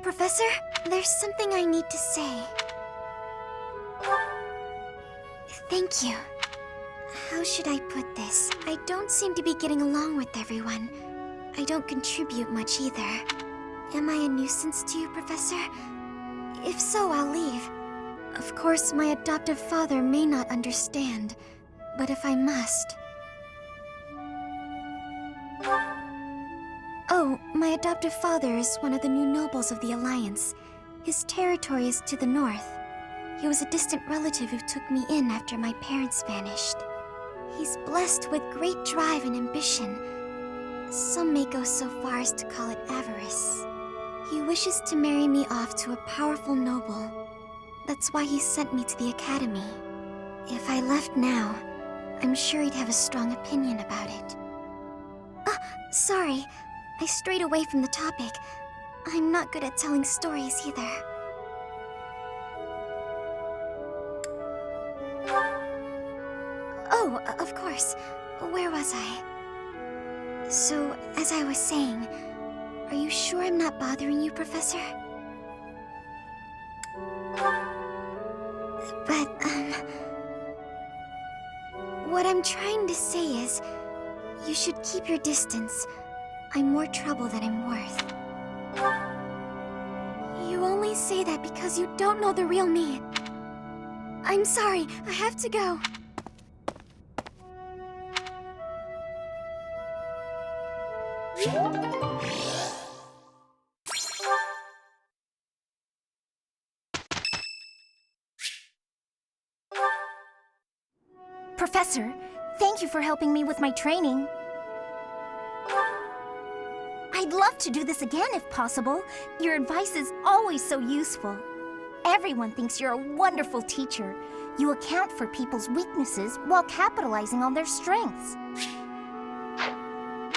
Professor, there's something I need to say. Thank you. How should I put this? I don't seem to be getting along with everyone. I don't contribute much either. Am I a nuisance to you, Professor? If so, I'll leave. Of course, my adoptive father may not understand, but if I must... Oh, my adoptive father is one of the new nobles of the Alliance. His territory is to the north. He was a distant relative who took me in after my parents vanished. He's blessed with great drive and ambition. Some may go so far as to call it avarice. He wishes to marry me off to a powerful noble. That's why he sent me to the academy. If I left now, I'm sure he'd have a strong opinion about it. Sorry. I strayed away from the topic. I'm not good at telling stories either. Oh, of course. Where was I? So, as I was saying, are you sure I'm not bothering you, Professor? But, what I'm trying to say is, you should keep your distance. I'm more trouble than I'm worth. You only say that because you don't know the real me. I'm sorry, I have to go. Professor, thank you for helping me with my training. I'd love to do this again if possible. Your advice is always so useful. Everyone thinks you're a wonderful teacher. You account for people's weaknesses while capitalizing on their strengths.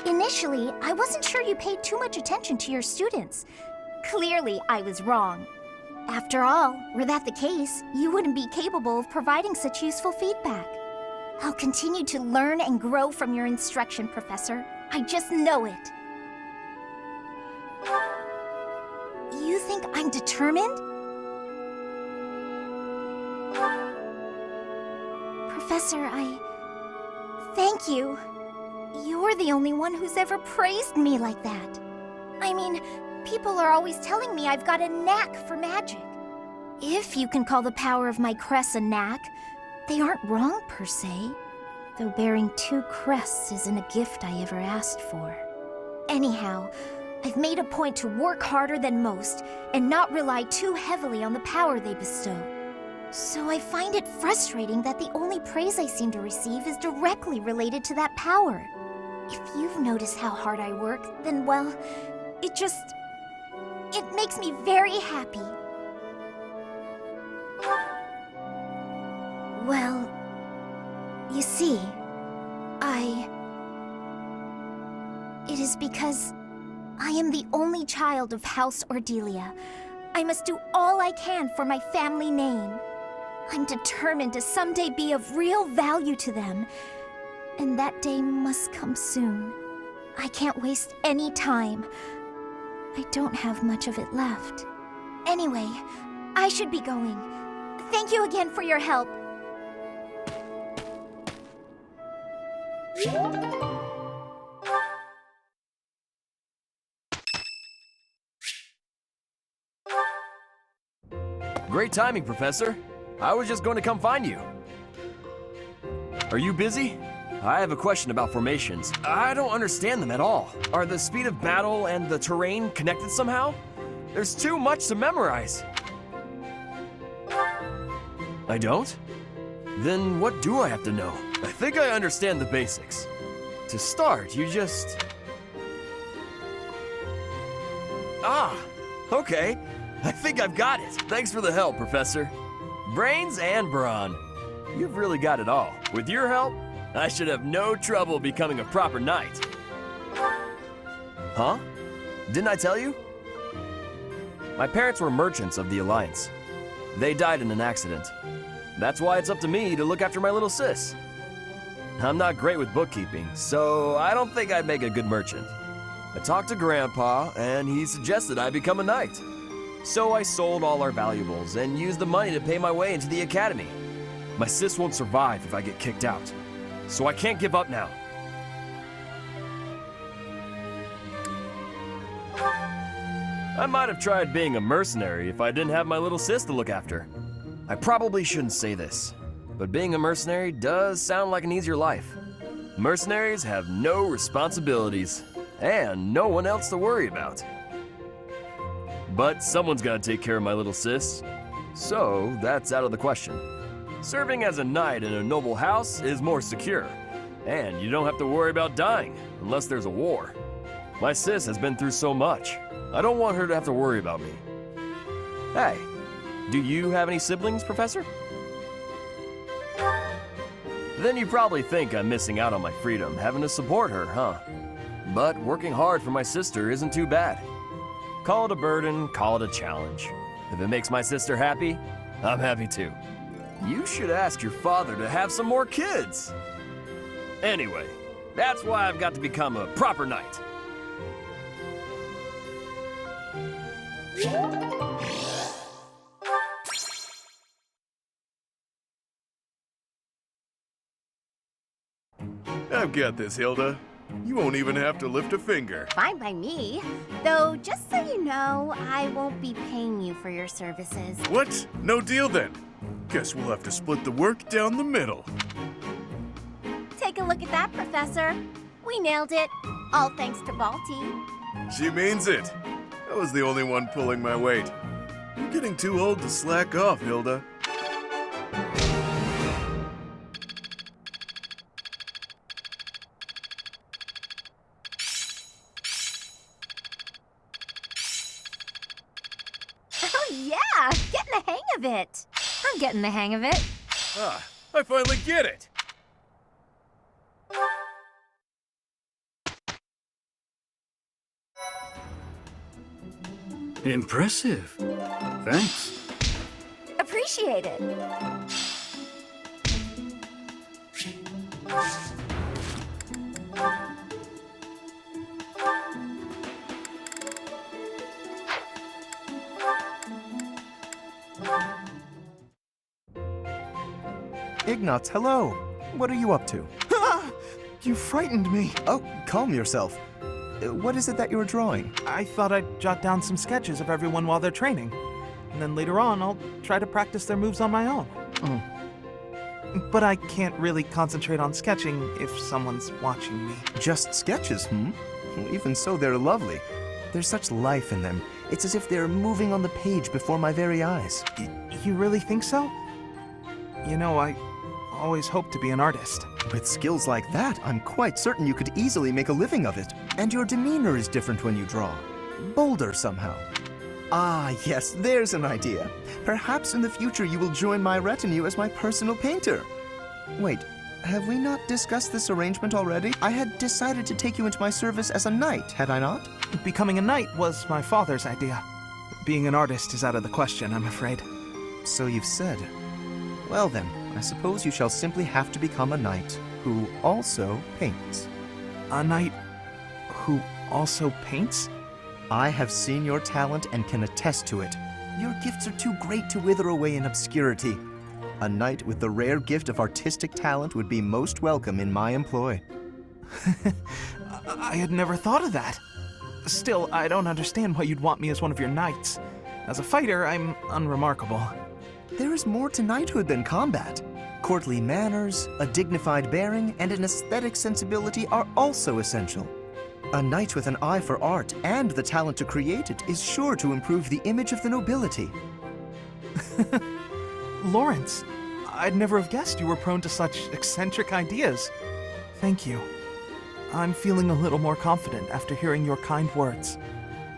Initially, I wasn't sure you paid too much attention to your students. Clearly, I was wrong. After all, were that the case, you wouldn't be capable of providing such useful feedback. I'll continue to learn and grow from your instruction, Professor. I just know it. You think I'm determined? Professor, thank you. You're the only one who's ever praised me like that. I mean, people are always telling me I've got a knack for magic. If you can call the power of my crests a knack, they aren't wrong per se. Though bearing 2 crests isn't a gift I ever asked for. Anyhow, I've made a point to work harder than most and not rely too heavily on the power they bestow. So I find it frustrating that the only praise I seem to receive is directly related to that power. If you've noticed how hard I work, then well, it makes me very happy. Well, you see, it is because I am the only child of House Ordelia. I must do all I can for my family name. I'm determined to someday be of real value to them, and that day must come soon. I can't waste any time. I don't have much of it left. Anyway, I should be going. Thank you again for your help. Great timing, Professor. I was just going to come find you. Are you busy? I have a question about formations. I don't understand them at all. Are the speed of battle and the terrain connected somehow? There's too much to memorize. I don't? Then what do I have to know? I think I understand the basics. To start, you just... Ah, okay. I think I've got it. Thanks for the help, Professor. Brains and brawn. You've really got it all. With your help, I should have no trouble becoming a proper knight. Huh? Didn't I tell you? My parents were merchants of the Alliance. They died in an accident. That's why it's up to me to look after my little sis. I'm not great with bookkeeping, so I don't think I'd make a good merchant. I talked to Grandpa, and he suggested I become a knight. So I sold all our valuables and used the money to pay my way into the academy. My sis won't survive if I get kicked out, so I can't give up now. I might have tried being a mercenary if I didn't have my little sis to look after. I probably shouldn't say this, but being a mercenary does sound like an easier life. Mercenaries have no responsibilities and no one else to worry about. But someone's got to take care of my little sis, so that's out of the question. Serving as a knight in a noble house is more secure, and you don't have to worry about dying unless there's a war. My sis has been through so much. I don't want her to have to worry about me. Hey, do you have any siblings, Professor? Then you probably think I'm missing out on my freedom, having to support her, huh? But working hard for my sister isn't too bad. Call it a burden, call it a challenge. If it makes my sister happy, I'm happy too. You should ask your father to have some more kids. Anyway, that's why I've got to become a proper knight. I've got this, Hilda. You won't even have to lift a finger. Fine by me. Though, just so you know, I won't be paying you for your services. What? No deal then. Guess we'll have to split the work down the middle. Take a look at that, Professor. We nailed it. All thanks to Balti. She means it. I was the only one pulling my weight. You're getting too old to slack off, Hilda. Oh yeah, getting the hang of it. I'm getting the hang of it. Ah, I finally get it. Impressive. Thanks. Appreciate it. Ignatz, hello. What are you up to? You frightened me. Oh, calm yourself. What is it that you're drawing? I thought I'd jot down some sketches of everyone while they're training. And then later on, I'll try to practice their moves on my own. But I can't really concentrate on sketching if someone's watching me. Just sketches, Even so, they're lovely. There's such life in them. It's as if they're moving on the page before my very eyes. You really think so? You know, I always hoped to be an artist. With skills like that, I'm quite certain you could easily make a living of it. And your demeanor is different when you draw. Bolder somehow. Ah, yes, there's an idea. Perhaps in the future you will join my retinue as my personal painter. Wait, have we not discussed this arrangement already? I had decided to take you into my service as a knight, had I not? Becoming a knight was my father's idea. Being an artist is out of the question, I'm afraid. So you've said. Well then, I suppose you shall simply have to become a knight who also paints. A knight who also paints? I have seen your talent and can attest to it. Your gifts are too great to wither away in obscurity. A knight with the rare gift of artistic talent would be most welcome in my employ. I had never thought of that. Still, I don't understand why you'd want me as one of your knights. As a fighter, I'm unremarkable. There is more to knighthood than combat. Courtly manners, a dignified bearing, and an aesthetic sensibility are also essential. A knight with an eye for art and the talent to create it is sure to improve the image of the nobility. Lawrence, I'd never have guessed you were prone to such eccentric ideas. Thank you. I'm feeling a little more confident after hearing your kind words.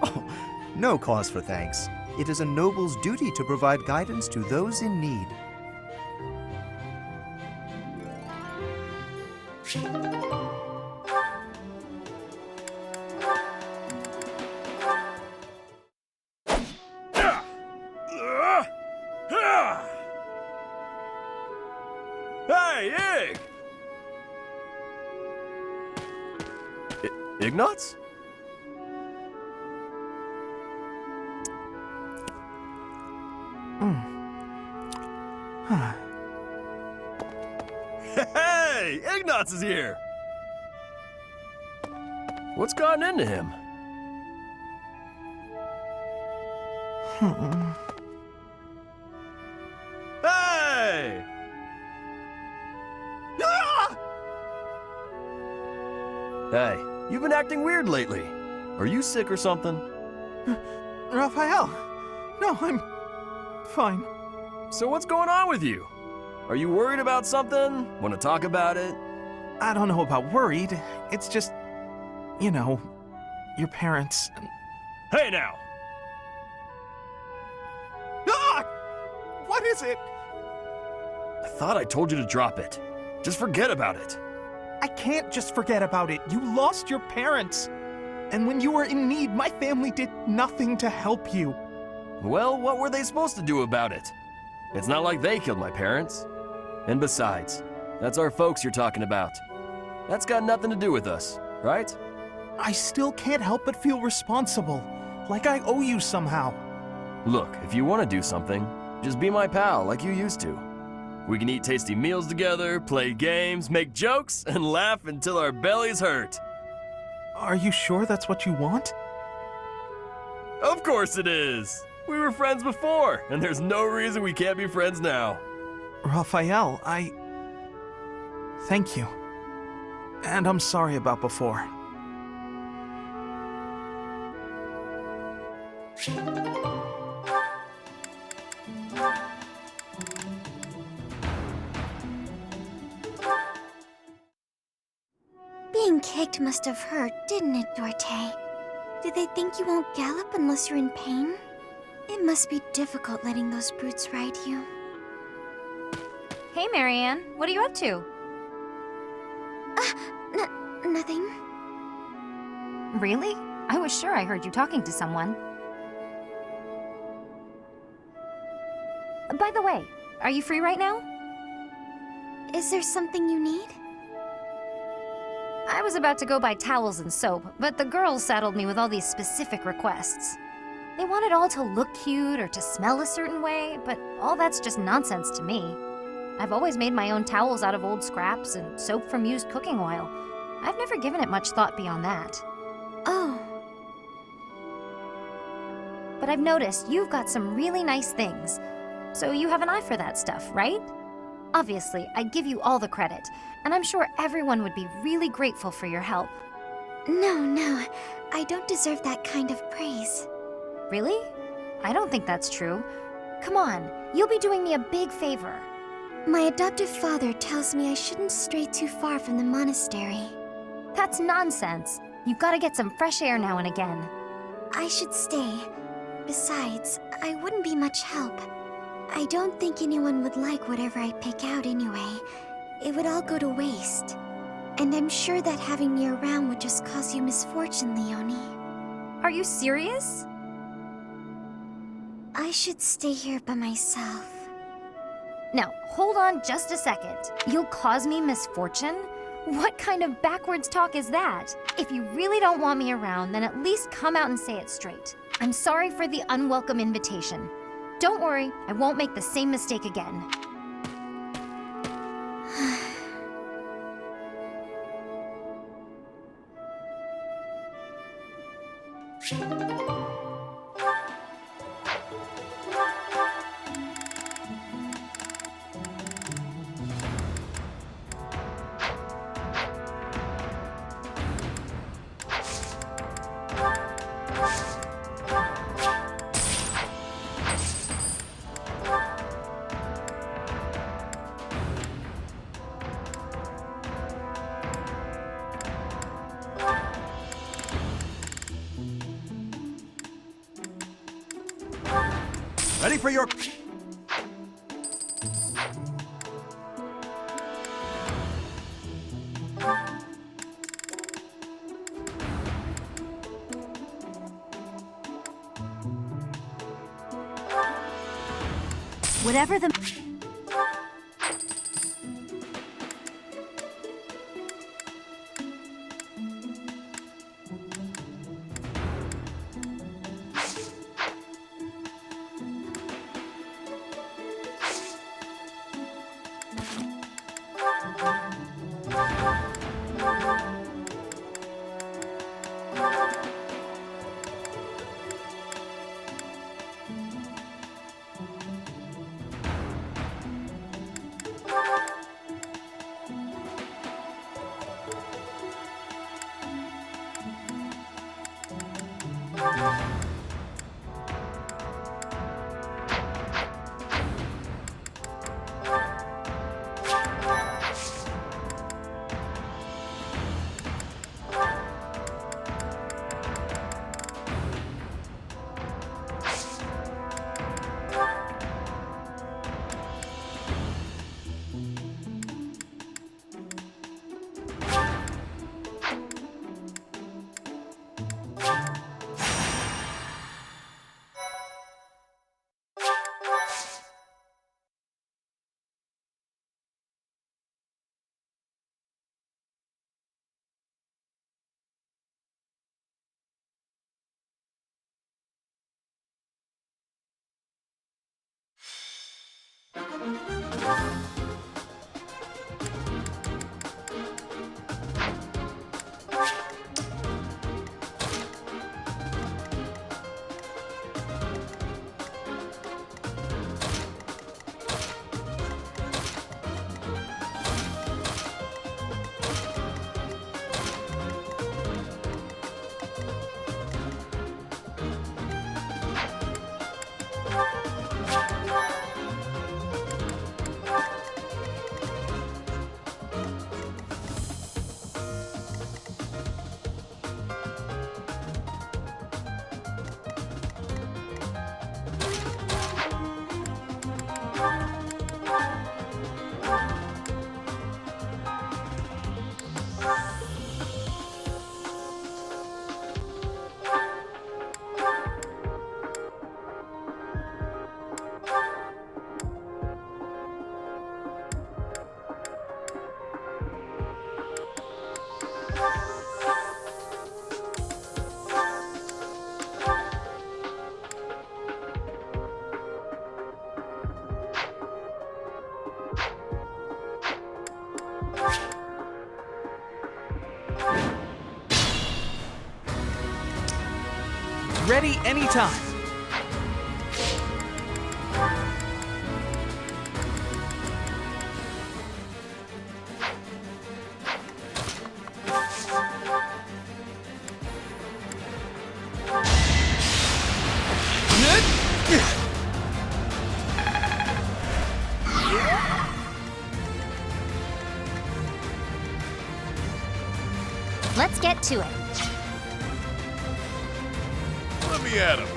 Oh, no cause for thanks. It is a noble's duty to provide guidance to those in need. Hey, Ig! Ignatz? Nuts is here! What's gotten into him? Hey! Ah! Hey, you've been acting weird lately. Are you sick or something? Raphael! No, I'm fine. So what's going on with you? Are you worried about something? Want to talk about it? I don't know about worried. It's just, you know, your parents. Hey now! Ah! What is it? I thought I told you to drop it. Just forget about it. I can't just forget about it. You lost your parents. And when you were in need, my family did nothing to help you. Well, what were they supposed to do about it? It's not like they killed my parents. And besides, that's our folks you're talking about. That's got nothing to do with us, right? I still can't help but feel responsible. Like I owe you somehow. Look, if you want to do something, just be my pal like you used to. We can eat tasty meals together, play games, make jokes, and laugh until our bellies hurt. Are you sure that's what you want? Of course it is! We were friends before, and there's no reason we can't be friends now. Raphael, thank you. And I'm sorry about before. Being kicked must have hurt, didn't it, Dorte? Do they think you won't gallop unless you're in pain? It must be difficult letting those brutes ride you. Hey, Marianne, what are you up to? Nothing. Really? I was sure I heard you talking to someone. By the way, are you free right now? Is there something you need? I was about to go buy towels and soap, but the girls saddled me with all these specific requests. They want it all to look cute or to smell a certain way, but all that's just nonsense to me. I've always made my own towels out of old scraps and soap from used cooking oil. I've never given it much thought beyond that. Oh. But I've noticed you've got some really nice things. So you have an eye for that stuff, right? Obviously, I'd give you all the credit, and I'm sure everyone would be really grateful for your help. No, I don't deserve that kind of praise. Really? I don't think that's true. Come on, you'll be doing me a big favor. My adoptive father tells me I shouldn't stray too far from the monastery. That's nonsense. You've got to get some fresh air now and again. I should stay. Besides, I wouldn't be much help. I don't think anyone would like whatever I pick out anyway. It would all go to waste. And I'm sure that having me around would just cause you misfortune, Leonie. Are you serious? I should stay here by myself. Now, hold on just a second. You'll cause me misfortune? What kind of backwards talk is that? If you really don't want me around, then at least come out and say it straight. I'm sorry for the unwelcome invitation. Don't worry, I won't make the same mistake again. Ready for your... Whatever the... Ready anytime. Let's get to it. Let me at him.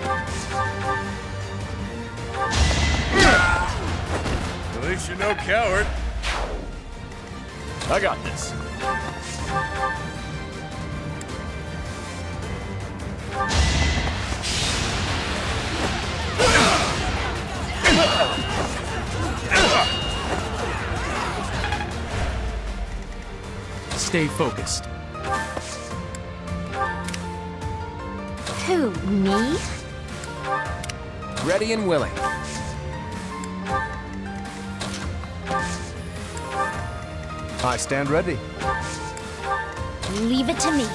At least you're no coward. I got this. Stay focused. Who, me? Ready and willing. I stand ready. Leave it to me.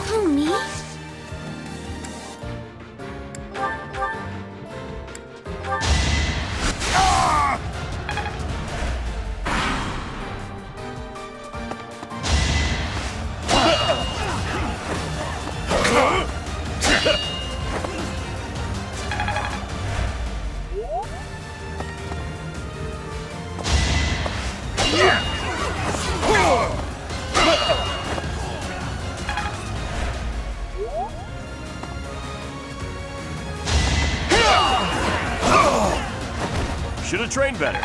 Who, me? Should have trained better.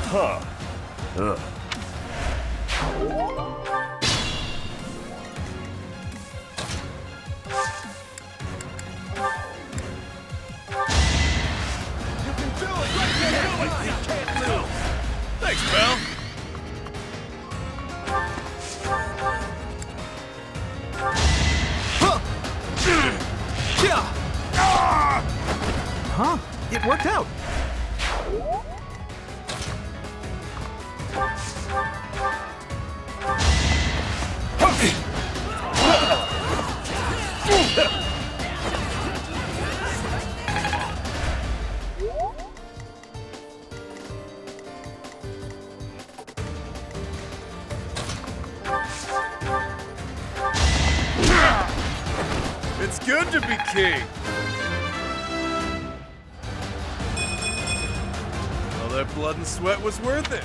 Huh. Ugh. Thanks, pal. Huh? It worked out. good to be king. All that blood and sweat was worth it.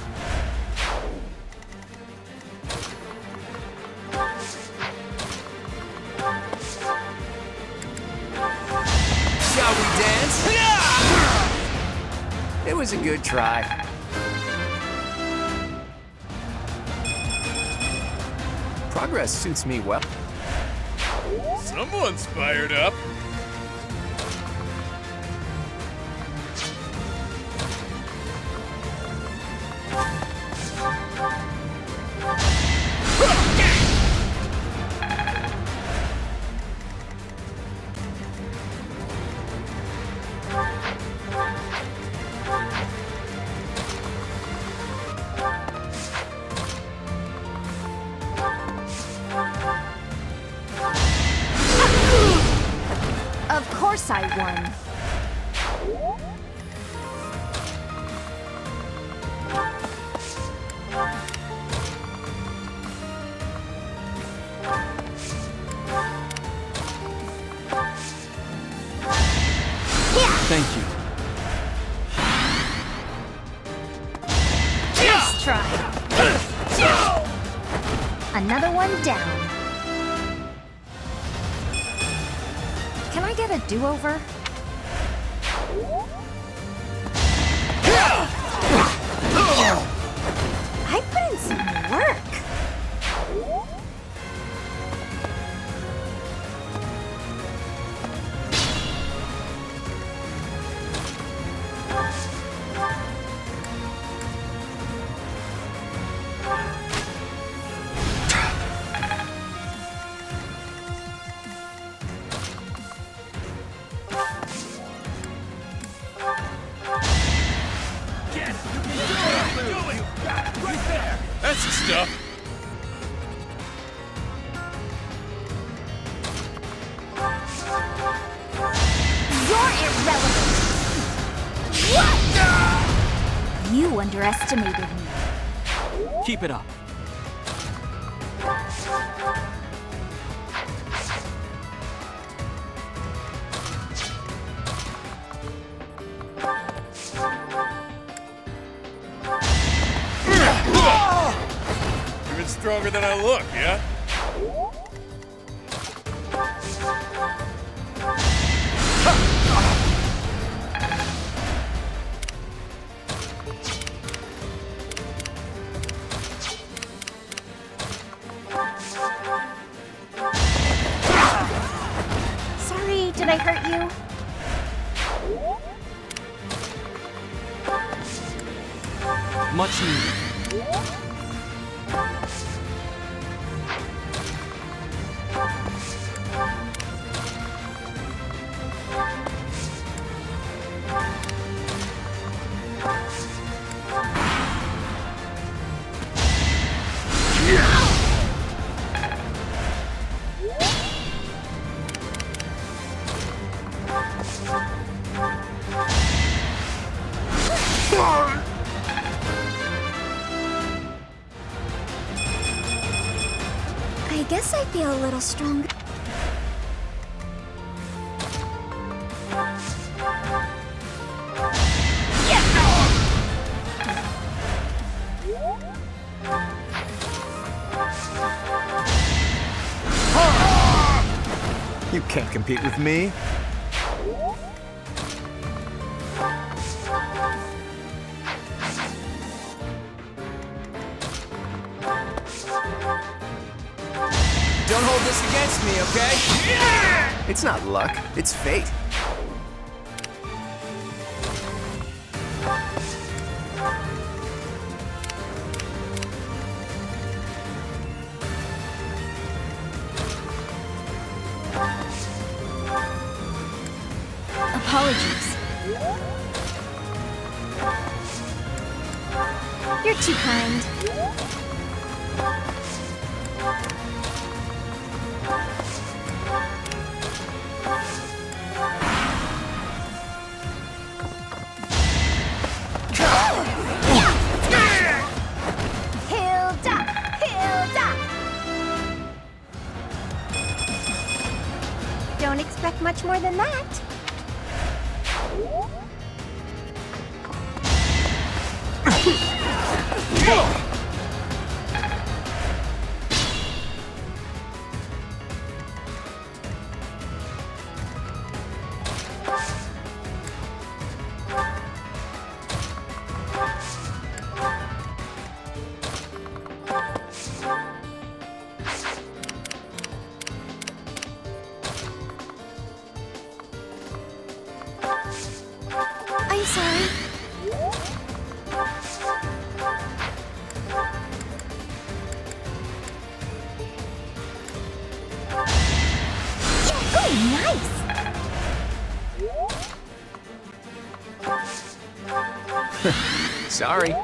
Shall we dance? It was a good try. Progress suits me well. Someone's fired up. Of course I won. Thank you. Nice try. Another one down. Can I get a do-over? I put in some work. That's the stuff. You're irrelevant. What? You underestimated me. Keep it up. Even stronger than I look, yeah? Sorry, did I hurt you? Much needed. I guess I feel a little stronger. You can't compete with me. Don't hold this against me, okay? It's not luck, it's fate. Apologies. You're too kind. Hilda! Hilda! Don't expect much more than that. I'm sorry. Sorry.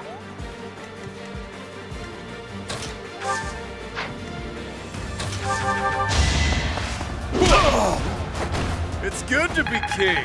It's good to be king.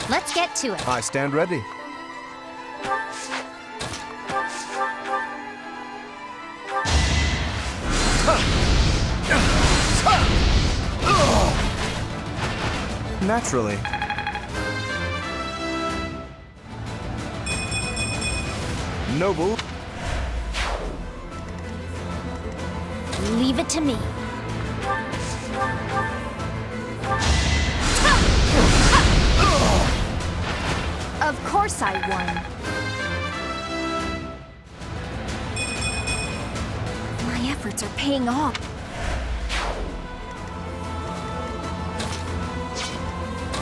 Let's get to it. I stand ready. Naturally. Noble. Leave it to me. Of course I won. My efforts are paying off.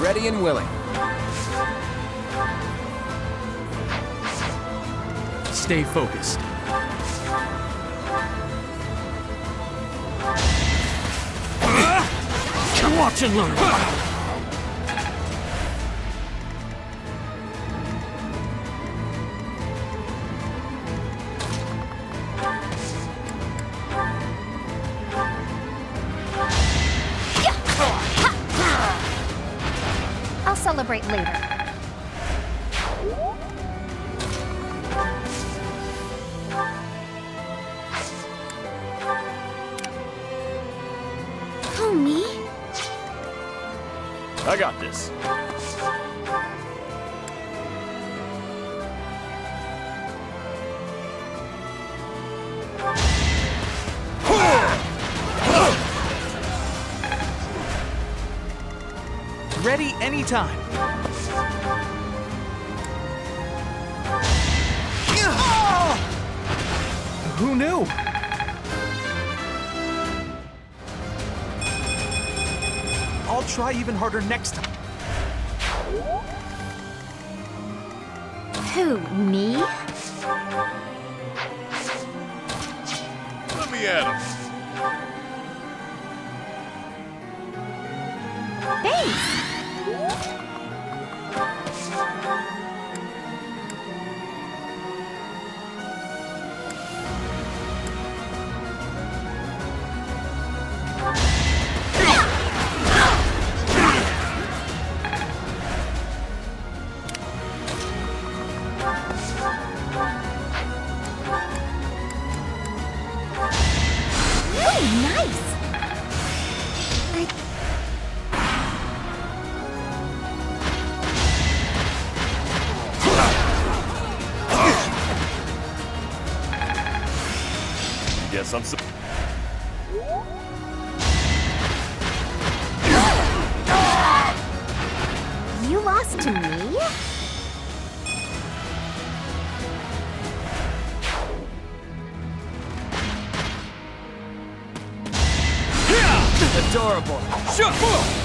Ready and willing. Stay focused. Watch and learn. I'll celebrate later. Who, me? I got this. Ready anytime. Who knew? I'll try even harder next time. Who, me? Let me at him. Thanks! Guess I'm You lost to me? adorable. Shuffle!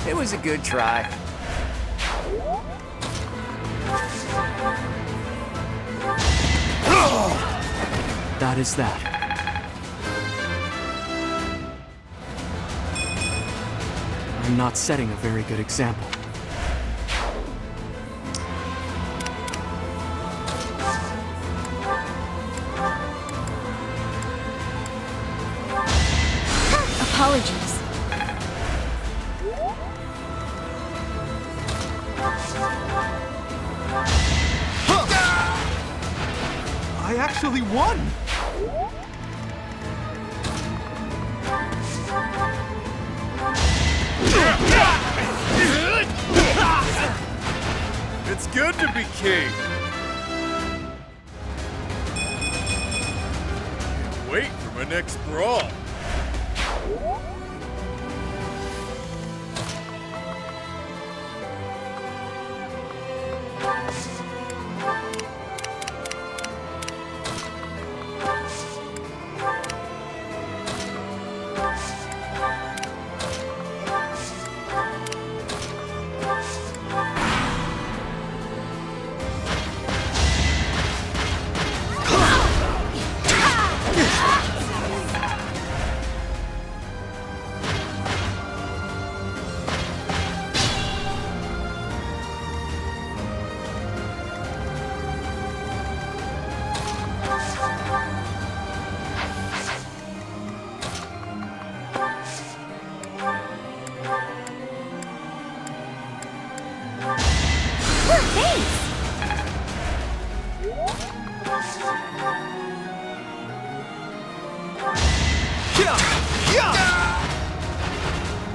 It was a good try. That is that. I'm not setting a very good example. Apologies. I actually won! It's good to be king. Can't wait for my next brawl.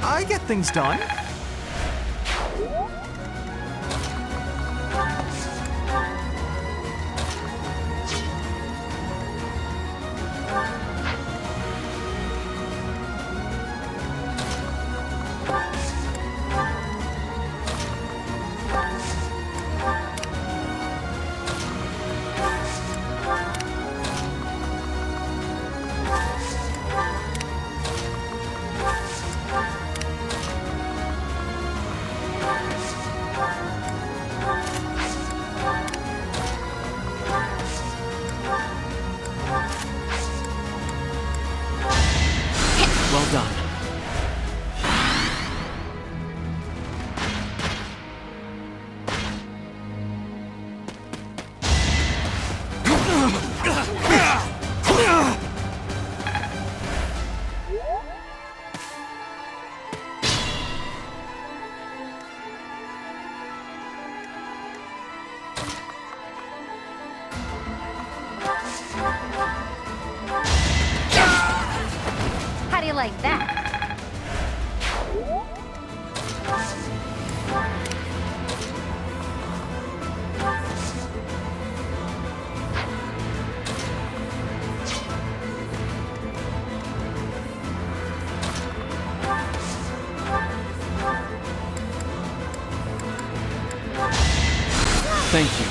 I get things done. Well done. How do you like that? Thank you.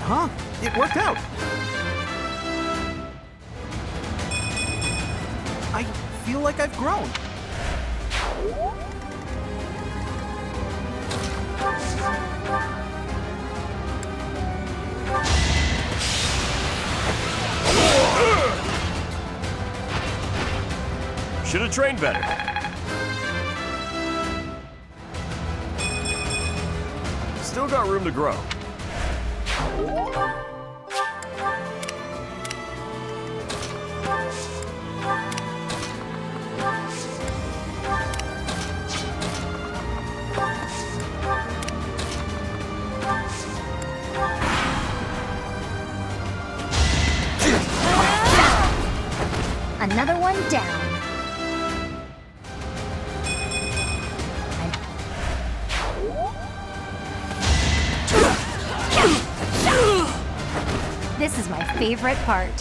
Huh? It worked out. I feel like I've grown. Should have trained better. Still got room to grow. Another one down. This is my favorite part.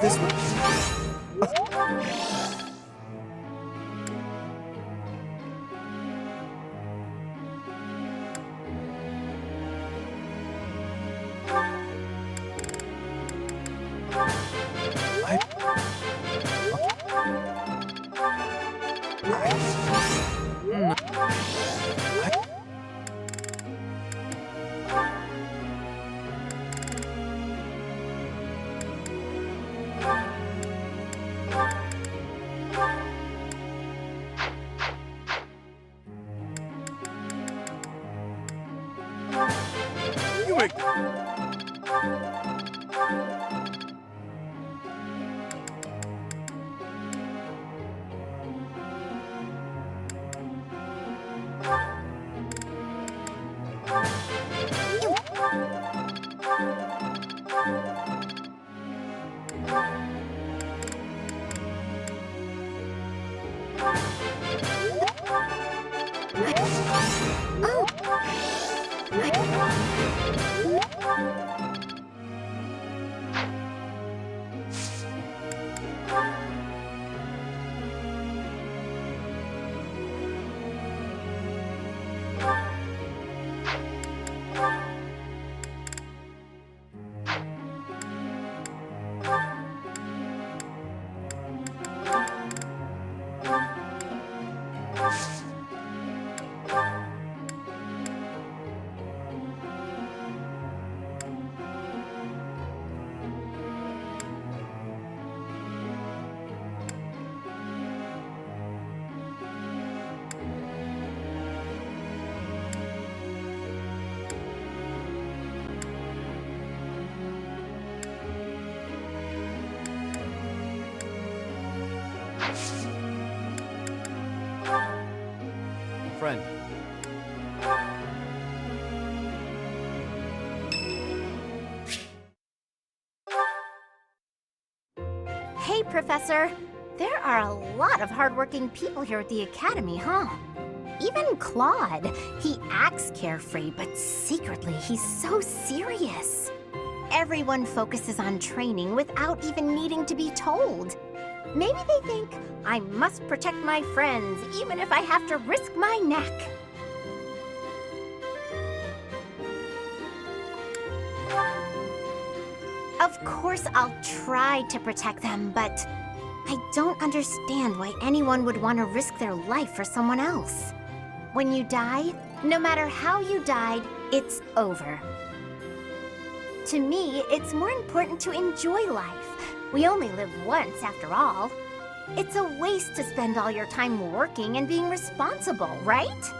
This way. You make... Friend. Hey, Professor. There are a lot of hardworking people here at the Academy, huh? Even Claude. He acts carefree, but secretly he's so serious. Everyone focuses on training without even needing to be told. Maybe they think I must protect my friends, even if I have to risk my neck. Of course I'll try to protect them, but I don't understand why anyone would want to risk their life for someone else. When you die, no matter how you died, it's over. To me, it's more important to enjoy life. We only live once, after all. It's a waste to spend all your time working and being responsible, right?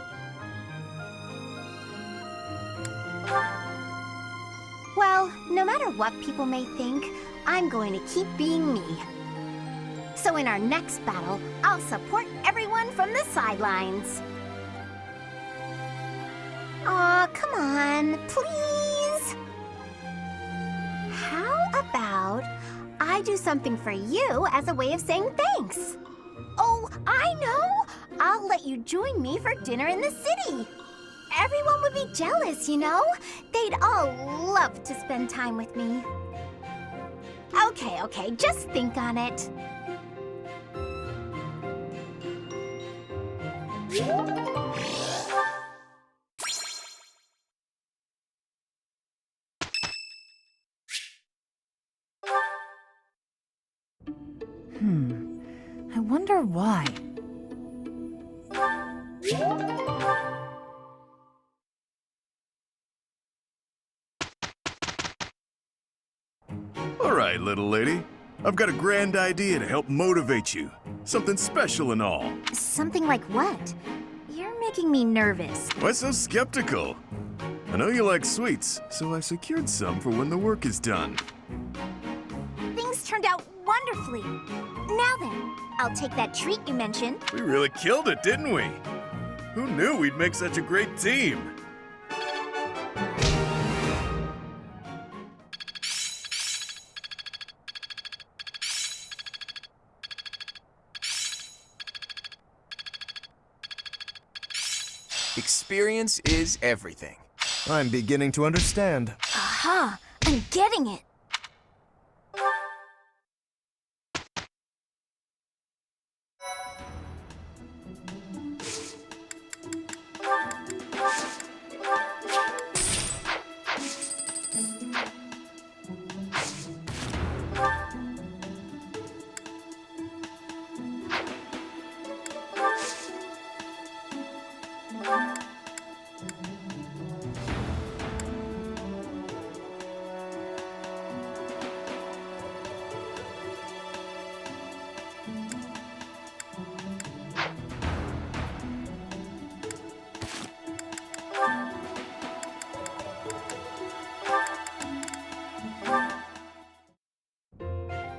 Well, no matter what people may think, I'm going to keep being me. So in our next battle, I'll support everyone from the sidelines. Aw, come on, please! How about I do something for you as a way of saying thanks? Oh, I know! I'll let you join me for dinner in the city. Everyone would be jealous, you know? They'd all love to spend time with me. Okay, just think on it. I wonder why. All right, little lady. I've got a grand idea to help motivate you. Something special and all. Something like what? You're making me nervous. Why so skeptical? I know you like sweets, so I secured some for when the work is done. Things turned out wonderfully. Now then, I'll take that treat you mentioned. We really killed it, didn't we? Who knew we'd make such a great team? Experience is everything. I'm beginning to understand. Aha! I'm getting it!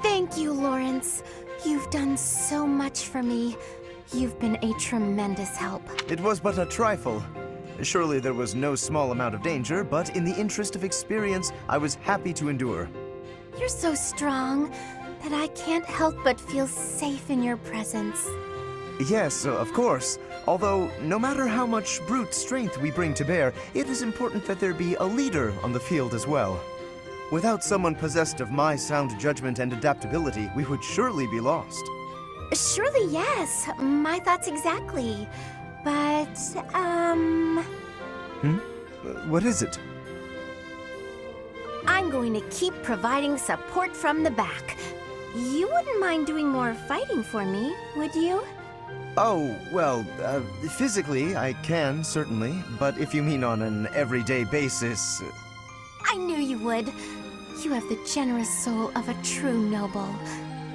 Thank you, Lawrence. You've done so much for me. You've been a tremendous help. It was but a trifle. Surely there was no small amount of danger, but in the interest of experience, I was happy to endure. You're so strong that I can't help but feel safe in your presence. Yes, of course. Although, no matter how much brute strength we bring to bear, it is important that there be a leader on the field as well. Without someone possessed of my sound judgment and adaptability, we would surely be lost. Surely, yes. My thoughts exactly. But, What is it? I'm going to keep providing support from the back. You wouldn't mind doing more fighting for me, would you? Oh, well, physically, I can, certainly. But if you mean on an everyday basis... I knew you would. You have the generous soul of a true noble.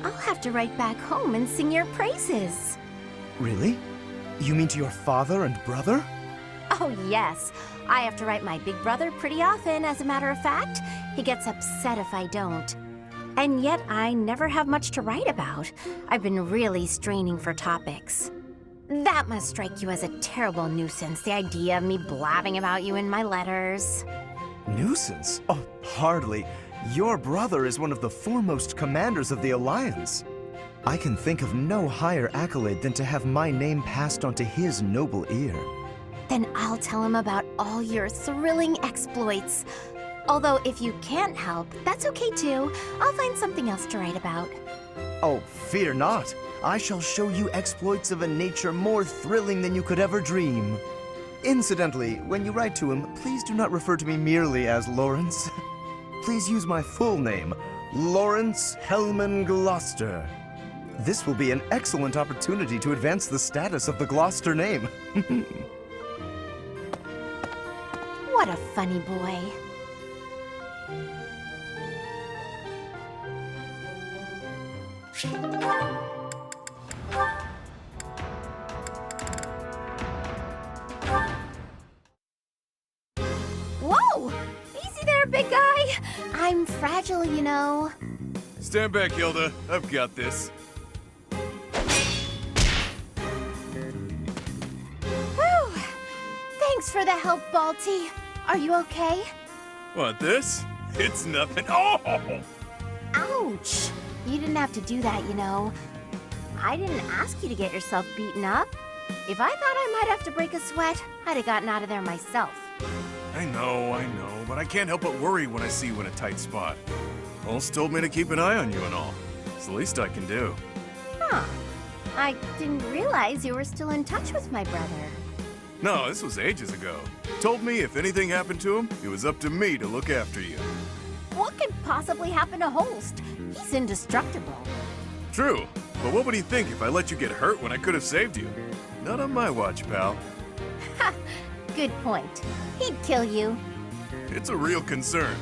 I'll have to write back home and sing your praises. Really? You mean to your father and brother? Oh, yes. I have to write my big brother pretty often, as a matter of fact. He gets upset if I don't. And yet, I never have much to write about. I've been really straining for topics. That must strike you as a terrible nuisance, the idea of me blabbing about you in my letters. Nuisance? Oh, hardly. Your brother is one of the foremost commanders of the Alliance. I can think of no higher accolade than to have my name passed on to his noble ear. Then I'll tell him about all your thrilling exploits. Although if you can't help, that's okay too. I'll find something else to write about. Oh, fear not. I shall show you exploits of a nature more thrilling than you could ever dream. Incidentally, when you write to him, please do not refer to me merely as Lawrence. Please use my full name, Lawrence Hellman Gloucester. This will be an excellent opportunity to advance the status of the Gloucester name. What a funny boy. Whoa! Easy there, big guy! I'm fragile, you know. Stand back, Hilda. I've got this. Whew! Thanks for the help, Balti. Are you okay? Want this? It's nothing. Oh! Ouch! You didn't have to do that, you know. I didn't ask you to get yourself beaten up. If I thought I might have to break a sweat, I'd have gotten out of there myself. I know, but I can't help but worry when I see you in a tight spot. Holst told me to keep an eye on you and all. It's the least I can do. Huh. I didn't realize you were still in touch with my brother. No, this was ages ago. Told me if anything happened to him, it was up to me to look after you. What could possibly happen to Holst? He's indestructible. True, but what would he think if I let you get hurt when I could have saved you? Not on my watch, pal. Ha! Good point. He'd kill you. It's a real concern.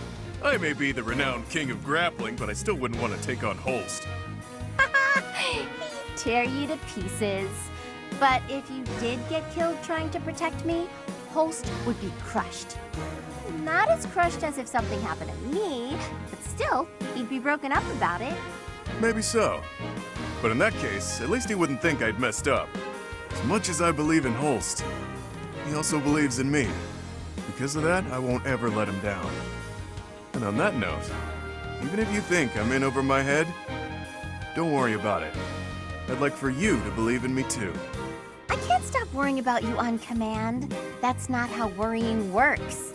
I may be the renowned king of grappling, but I still wouldn't want to take on Holst. He'd tear you to pieces. But if you did get killed trying to protect me, Holst would be crushed. Not as crushed as if something happened to me, but still, he'd be broken up about it. Maybe so. But in that case, at least he wouldn't think I'd messed up. As much as I believe in Holst, he also believes in me. Because of that, I won't ever let him down. And on that note, even if you think I'm in over my head, don't worry about it. I'd like for you to believe in me too. I can't stop worrying about you on command. That's not how worrying works.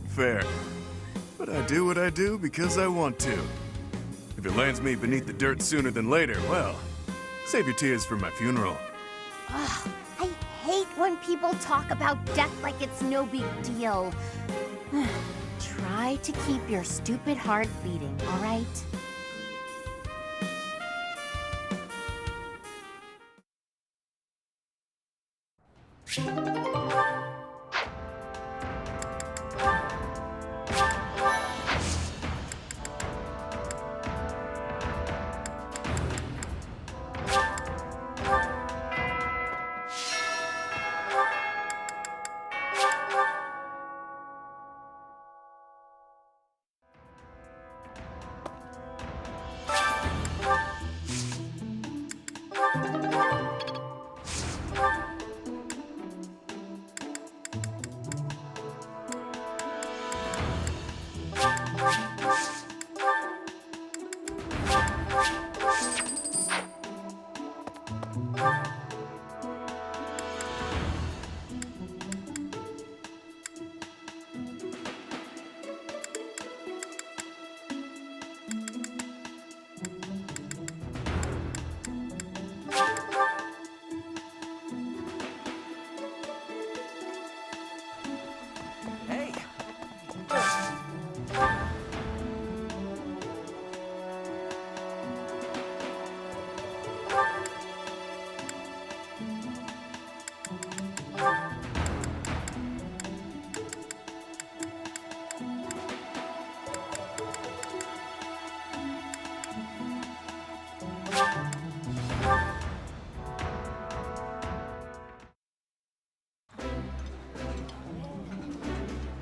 Fair. But I do what I do because I want to. If it lands me beneath the dirt sooner than later, well, save your tears for my funeral. Ugh, I hate when people talk about death like it's no big deal. Try to keep your stupid heart beating, all right?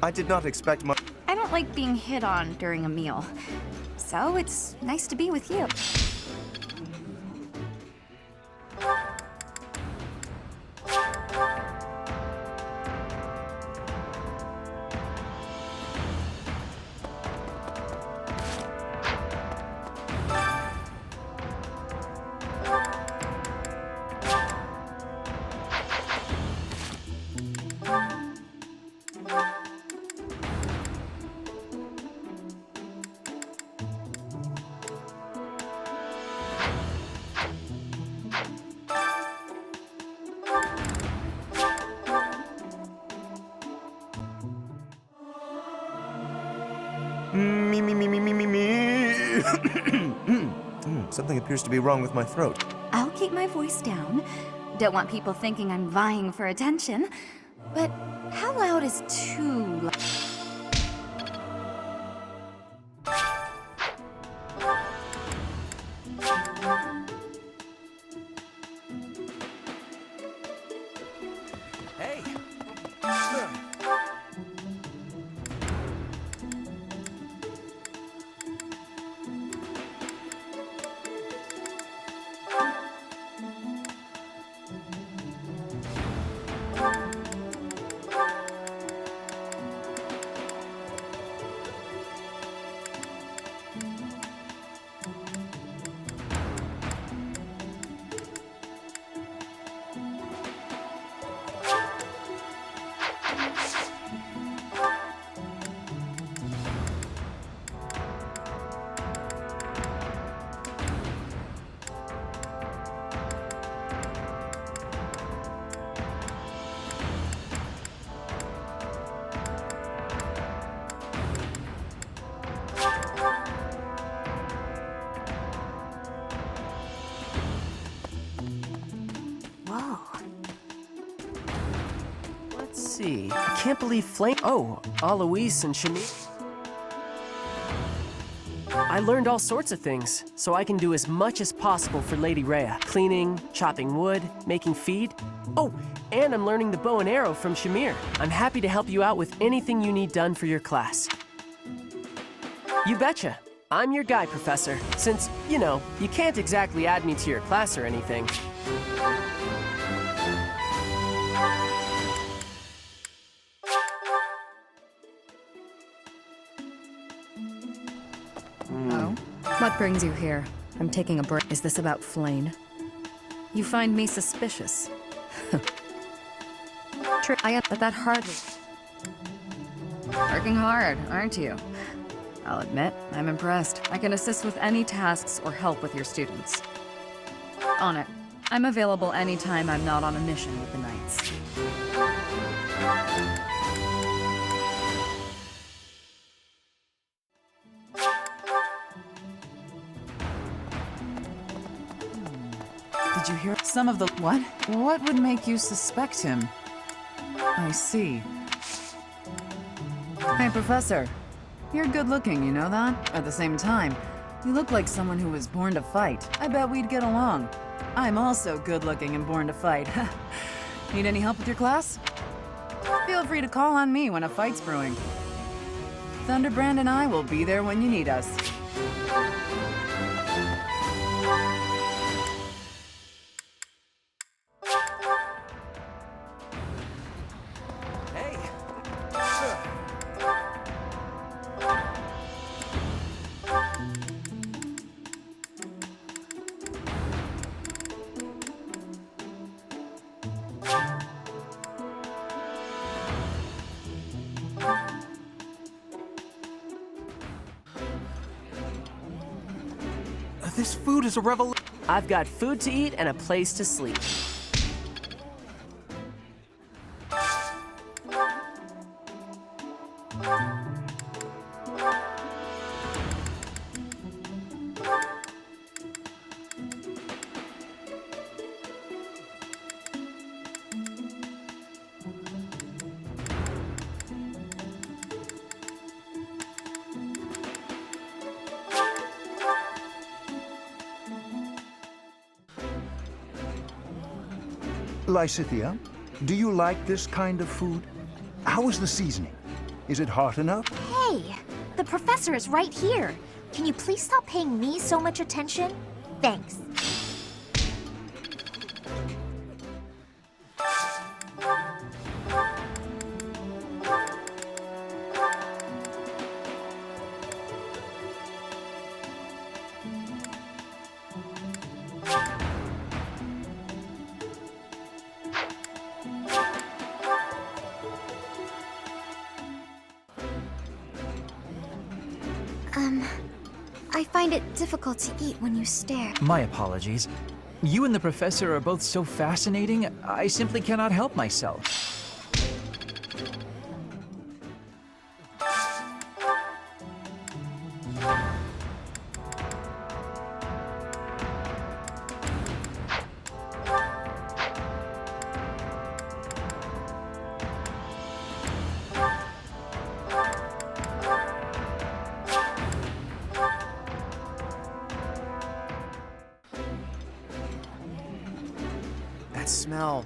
I did not expect much. I don't like being hit on during a meal, so it's nice to be with you. Me, me, me, me, me, me, me. Something appears to be wrong with my throat. I'll keep my voice down. Don't want people thinking I'm vying for attention. But how loud is too loud? Hey! Whoa. Let's see. I can't believe Flame. Oh, Alois and Shamir. I learned all sorts of things, so I can do as much as possible for Lady Rhea. Cleaning, chopping wood, making feed. Oh, and I'm learning the bow and arrow from Shamir. I'm happy to help you out with anything you need done for your class. You betcha. I'm your guy, Professor. Since, you know, you can't exactly add me to your class or anything. Oh? What brings you here? I'm taking a break. Is this about Flane? You find me suspicious. But that hardly... Working hard, aren't you? I'll admit, I'm impressed. I can assist with any tasks or help with your students. On it. I'm available anytime I'm not on a mission with the Knights. Did you hear some of the... What? What would make you suspect him? I see. Hey, Professor. You're good looking, you know that? At the same time, you look like someone who was born to fight. I bet we'd get along. I'm also good looking and born to fight. Need any help with your class? Feel free to call on me when a fight's brewing. Thunderbrand and I will be there when you need us. This food is a revelation. I've got food to eat and a place to sleep. Lysithea, do you like this kind of food? How is the seasoning? Is it hot enough? Hey, the professor is right here. Can you please stop paying me so much attention? Thanks. I find it difficult to eat when you stare. My apologies. You and the professor are both so fascinating, I simply cannot help myself. smell.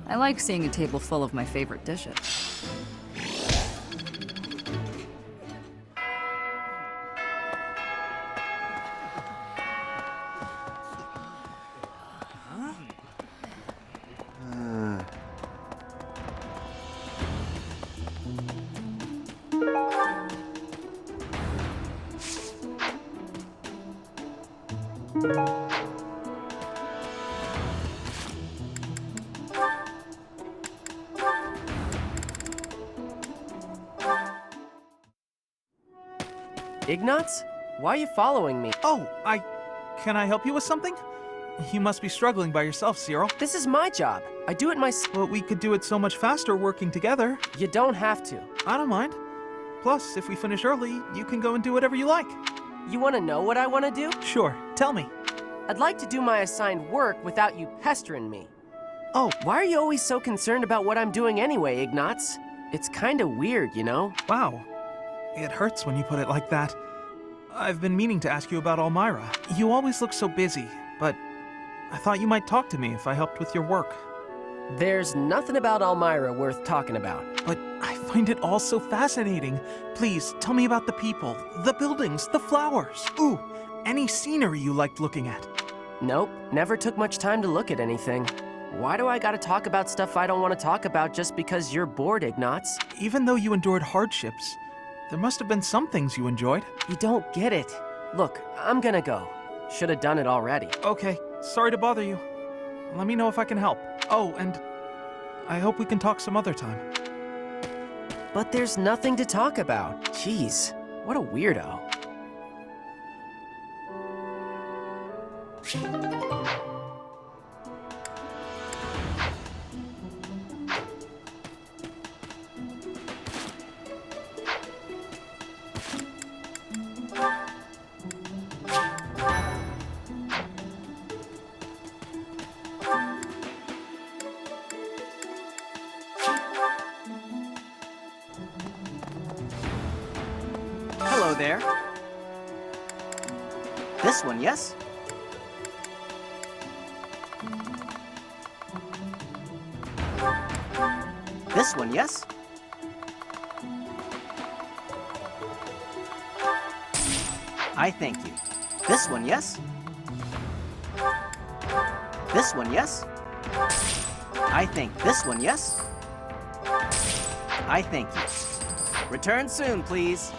I like seeing a table full of my favorite dishes. Ignatz? Why are you following me? Oh, can I help you with something? You must be struggling by yourself, Cyril. This is my job. I do it But we could do it so much faster working together. You don't have to. I don't mind. Plus, if we finish early, you can go and do whatever you like. You want to know what I want to do? Sure, tell me. I'd like to do my assigned work without you pestering me. Oh. Why are you always so concerned about what I'm doing anyway, Ignatz? It's kinda weird, you know? Wow. It hurts when you put it like that. I've been meaning to ask you about Elmira. You always look so busy, but I thought you might talk to me if I helped with your work. There's nothing about Elmira worth talking about. But I find it all so fascinating. Please, tell me about the people, the buildings, the flowers. Ooh, any scenery you liked looking at. Nope, never took much time to look at anything. Why do I gotta talk about stuff I don't want to talk about just because you're bored, Ignatz? Even though you endured hardships, there must have been some things you enjoyed. You don't get it. Look, I'm gonna go. Should have done it already. Okay, sorry to bother you. Let me know if I can help. Oh, and I hope we can talk some other time. But there's nothing to talk about. Jeez, what a weirdo. Hello there. This one, yes? This one, yes? I thank you. This one, yes? This one, yes? I think this one, yes? I thank you. Return soon, please.